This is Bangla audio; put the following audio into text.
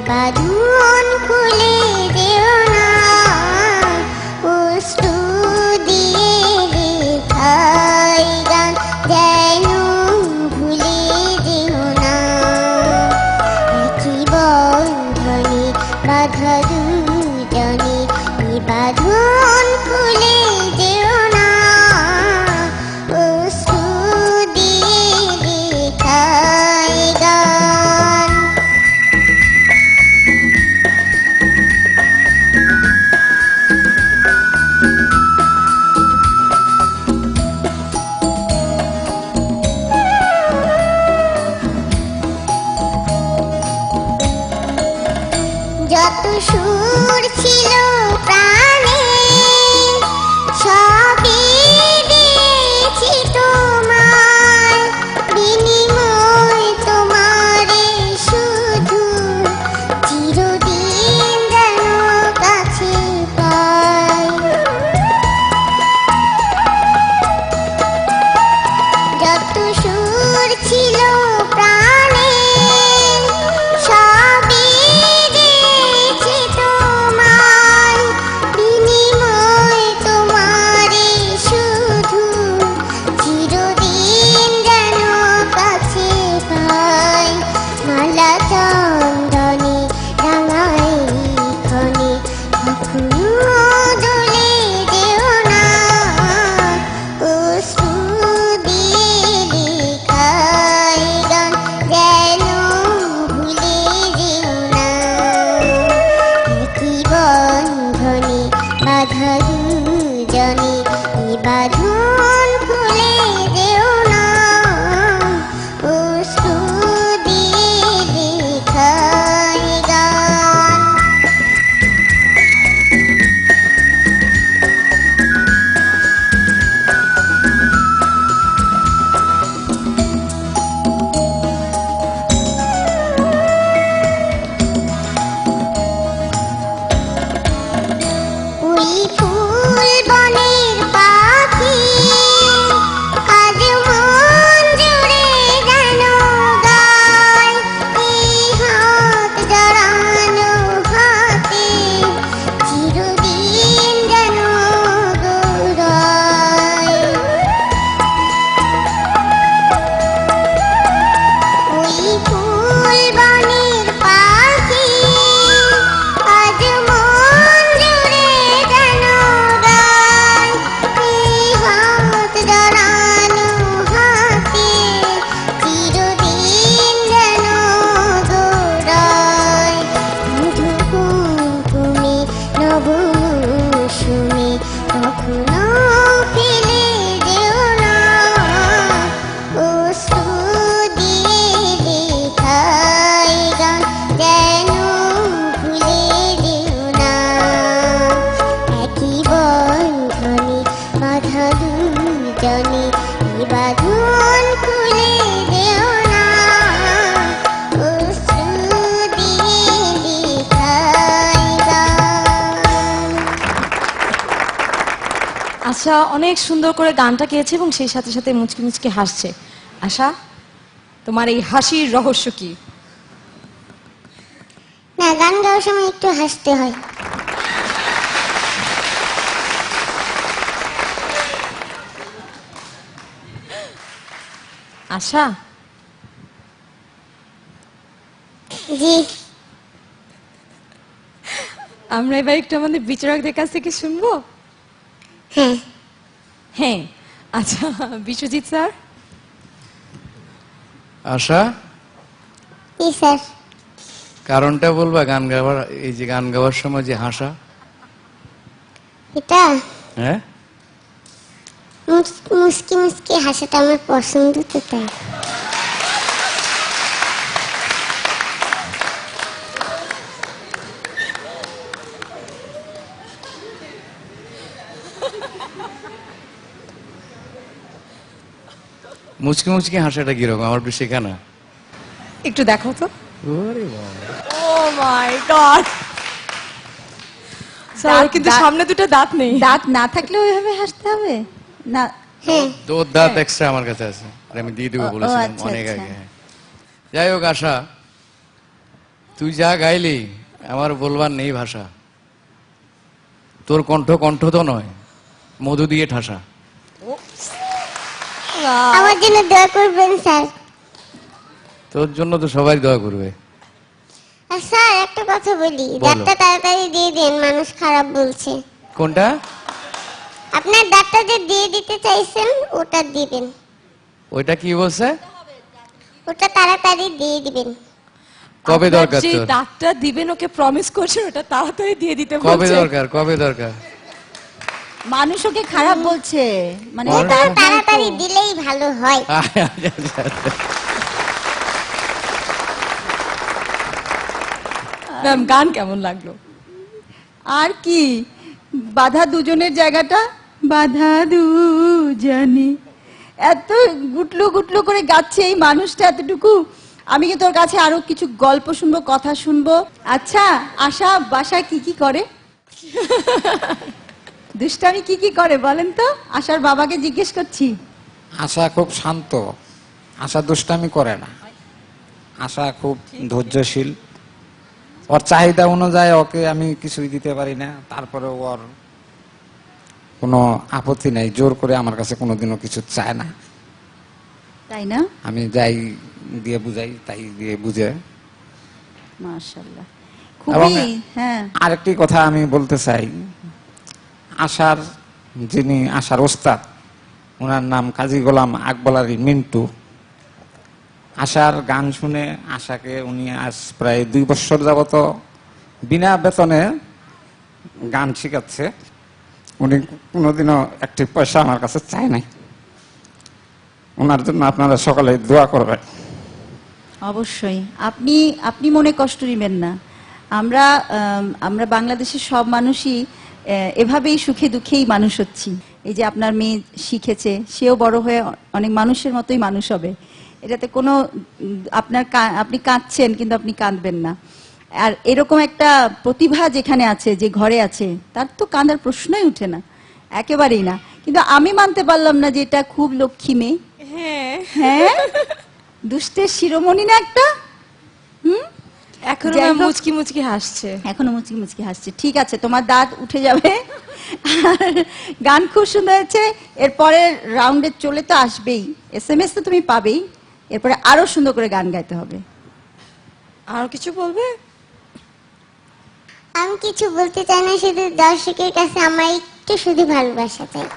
বাঁধন খুলে যেও না, অশ্রু দিয়ে লেখাই গান যেন ভুলে যেও না। একই বন্ধনে বাঁধা দুজনে, এই বাঁধন খুলে যেও না, অশ্রু দিয়ে লেখাই গান। যত সুর ছিল প্রাণে সবই দিয়েছি তোমায়, বিনিময় তোমারে শুধু চিরদিন যেন কাছে পাই। যত সুর ছিল প্রাণে সবই দিয়েছি তোমায়, বিনিময় তোমারে শুধু চিরদিন যেন কাছে পাই। মালা চন্দনে রাঙাই ক্ষণে কখনো দোলে যেও না, অশ্রু দিয়ে লেখাই গান যেন ভুলে যেও না। একই বন্ধনে বাঁধা দুজনে, এই বাঁধন খুলে যেও না, অশ্রু দিয়ে লেখাই গান। ওই ফুল বনের পাখি আজ মন জুড়ে যেন গায়, এই হাত জড়ানো হাতে চিরদিন যেন দৌড়ায়। ওই ফুল বনের পাখি আজ মন জুড়ে যেন গায়, এই হাত জড়ানো হাতে চিরদিন যেন দৌড়ায়। মধু কুমকুমে নব মৌসুমে কখনো ফেলে যেও না, অশ্রু দিয়ে লেখাই গান যেন ভুলে যেও না। একই বন্ধনে বাঁধা দুজনে, এই বাঁধন খুলে যেও না, অশ্রু দিয়ে লেখাই গান। আশা অনেক সুন্দর করে গানটা গেয়েছে এবং সেই সাথে সাথে মুচকি মুচকি হাসছে। আশা, তোমার এই হাসির রহস্য কি? না, গান গাওয়ার সময় একটু হাসতে হয়। আশা, জি, আমরা এবার একটু আমাদের বিচারকদের কাছ থেকে শুনবো। হ্যাঁ। হ্যাঁ, আচ্ছা বিশ্বজিৎ স্যার। আশা, জি স্যার। কারণটা বলবা গান গাওয়ার, এই যে গান গাওয়ার সময় যে হাসা? এটা হ্যাঁ, মুসকি মুসকি হাসাটা আমার পছন্দ, তো তাই। মুচকি মুচকি হাসাটা কিরকম আমার একটু শেখা না। একটু দেখো তো। ওরে বাবা, ও মাই গড, স্যার কিন্তু সামনে দুটো দাঁত নেই। দাঁত না থাকলে ওইভাবে হাসতে হবে না? হ্যাঁ, তোর দাঁত এক্সট্রা আমার কাছে আছে, আর আমি দিয়ে দেবো বলেছিলাম আচ্ছা, অনেক আচ্ছা। আগে। যাই হোক আশা, তুই যা গাইলি আমার বলবার নেই ভাষা। তোর কণ্ঠ কণ্ঠ তো নয়, মধু দিয়ে ঠাসা। আমার জন্য দোয়া করবেন স্যার। তোর জন্য তো সবাই দোয়া করবে। আর স্যার একটা কথা বলি, বলো। দাঁতটা তাড়াতাড়ি দিয়ে দেন, মানুষ খারাপ বলছে। কোনটা? আপনার দাঁতটা যে দিয়ে দিতে চাইছেন ওটা দিবেন, ওইটা কি বলছে? ওটা তাড়াতাড়ি দিয়ে দিবেন। কবে আপনার দরকার যে তোর? দাঁতটা দিবেন ওকে প্রমিস করছেন, ওটা তাড়াতাড়ি দিয়ে দিতে কবে বলছে। দরকার? কবে দরকার? মানুষ ওকে খারাপ বলছে, মানে মানুষ- ওটা তাড়াতাড়ি দিলেই ভালো হয়। ম্যাম গান কেমন লাগলো? আর কি বাধা দুজনের জায়গাটা, বাধা দুজনে এত গুটলু গুটলু করে গাচ্ছে এই মানুষটা এতটুকু। আমি কি তোর কাছে আরো কিছু গল্প শুনবো, কথা শুনবো? আচ্ছা, আশা বাসায় কি কি করে? দুষ্টামি কি কি করে বলেন তো? আশার বাবাকে জিজ্ঞেস করছি। আশা খুব শান্ত, আশা দুষ্টামি করে না, আশা খুব ধৈর্যশীল। ওর চাহিদা অনুযায়ী ওকে আমি কিছুই দিতে পারি না, তারপরে ওর কোনো আপত্তি নাই, জোর করে আমার কাছে কোনোদিনও কিছু চায় না। তাই না? আমি যাই দিয়ে বুঝাই তাই দিয়ে বুঝে। মাশাআল্লাহ, এবং খুবই। হ্যাঁ, আরেকটি কথা আমি বলতে চাই, আশার যিনি আশার ওস্তাদ, ওনার নাম কাজী গোলাম আকবর আলী মিন্টু। আশার গান শুনে আশাকে উনি আজ প্রায় 2 বছর যাবত বিনা বেতনে গান শিখাচ্ছে। উনি কোনোদিনও একটি পয়সা আমার কাছে চায় নাই। ওনার জন্য আপনারা সকলে দোয়া করবেন। অবশ্যই। আপনি আপনি মনে কষ্ট নেবেন না। আমরা বাংলাদেশের সব মানুষই এভাবেই সুখে দুঃখেই মানুষ হচ্ছি। এই যে আপনার মেয়ে শিখেছে, সেও বড় হয়ে অনেক মানুষের মতোই মানুষ হবে। এটাতে কোনো আপনি কাঁদছেন কিন্তু আপনি কাঁদবেন না। আর এরকম একটা প্রতিভা যেখানে আছে, যে ঘরে আছে, তার তো কাঁদার প্রশ্নই উঠে না, একেবারেই না। কিন্তু আমি মানতে পারলাম না যে এটা খুব লক্ষ্মী মেয়ে। হ্যাঁ, হ্যাঁ, দুষ্টের শিরোমণি না একটা। এখনো যাই ম্যাম হোক। মুচকি মুচকি হাসছে। এখনো মুচকি মুচকি হাসছে। ঠিক আছে, তোমার দাঁত উঠে যাবে। আর গান খুব সুন্দর হয়েছে। এরপরের রাউন্ডে চলে তো আসবেই, SMS তো তুমি পাবেই। এরপরে আরো সুন্দর করে গান গাইতে হবে। আর কিছু বলবে? আমি কিছু বলতে চাই না, শুধু দর্শকের কাছে আমার একটু শুধু ভালোবাসা চাই।